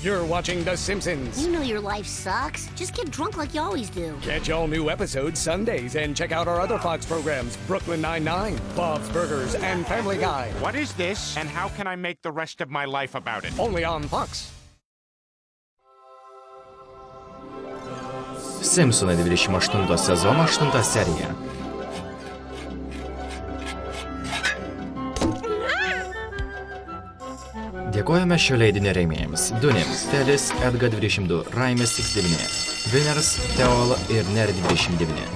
You're watching The Simpsons. You know your life sucks. Just get drunk like you always do. Catch all new episodes Sundays and check out our other Fox programs, Brooklyn Nine-Nine, Bob's Burgers, and Family Guy. What is this, and how can I make the rest of my life about it? Only on Fox. Simpsonai 28 sezono 8 serija. Dėkojame šio leidinio rėmėjams: Dunim, Telis, Edga 22, Raimis X9, Winners, Teol ir Nerd 29.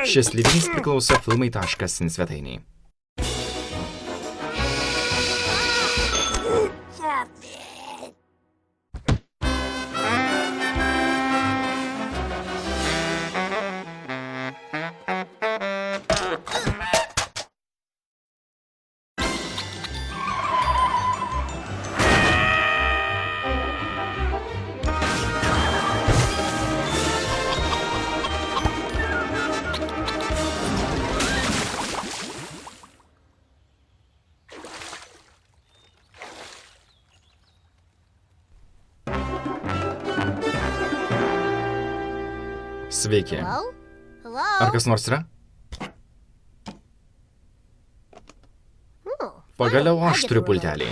Šis leidinys priklauso filmai.sin svetainiai. Sveiki. Hello? Hello? Ar kas nors yra? Pagaliau aš turiu pultelį.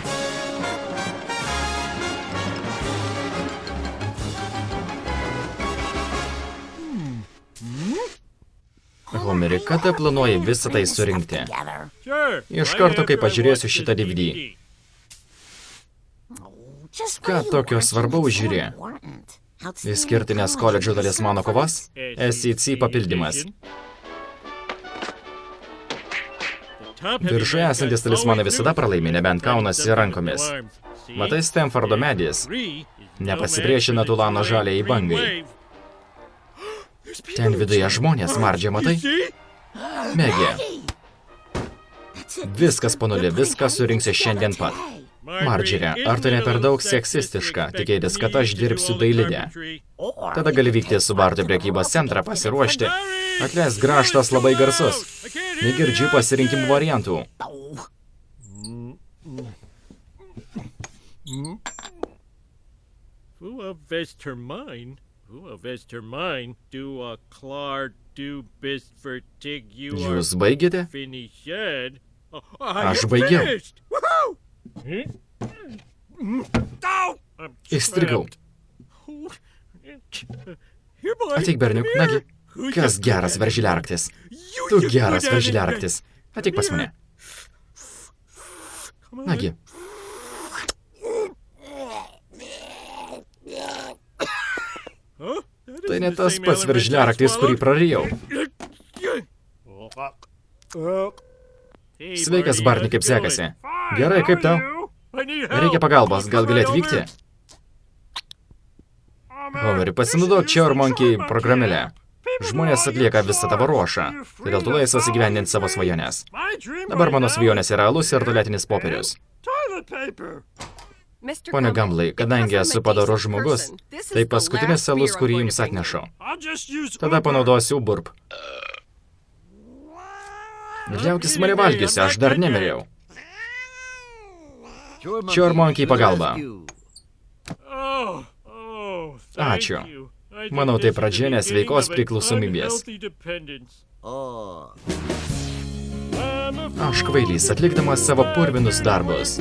Homeri, kada planuoji visą tai surinkti? Iš karto, kai pažiūrėsiu šitą DVD. Ką tokio svarbaus žiūri? Išskirtinės koledžo dalis mano kovas? SEC papildymas. Viršuje esantis talismanai visada pralaimi, nebent kaunasi rankomis. Matai Stanfordo medis? Nepasipriešina Tulano žaliai bangai. Ten viduje žmonės mardžia, matai? Megė. Viskas po nulį, viską surinksi šiandien pat. Margery, ar tai ne per daug seksistiška tikėtis, kad aš dirbsiu dailidė? Tada gali vykti su Bartu prekybos centrą pasiruošti. Atleisk, grąžtas labai garsus. Negirdžiu pasirinkimų variantų. Jūs baigėte? Aš baigiau. Įstrigau. Ateik, berniuk, nagi. Kas geras veržiliaraktis? Tu geras veržiliaraktis. Ateik pas mane. Nagi. Tai ne tas pats veržiliaraktis, kurį prarijau. Sveikas, Barney, kaip sekasi? Gerai, kaip tau? Reikia pagalbos, gal gali atvykti? Homeri, pasinaudok Monkey programėlę. Žmonės atlieka visą tavo ruošą, todėl tu laisvas įgyvendinti savo svajonės. Dabar mano svajonės yra alus ir tualetinis popierius. Pone Gamblai, kadangi esu padorus žmogus, tai paskutinis alus, kurį jums atnešu. Tada panaudosiu burp. Liaukis mane valgysi, aš dar nemiriau. Monkey pagalba. Ačiū. Manau, tai pradžia nesveikos priklausomybės. Aš kvailys, atlikdamas savo purvinus darbus.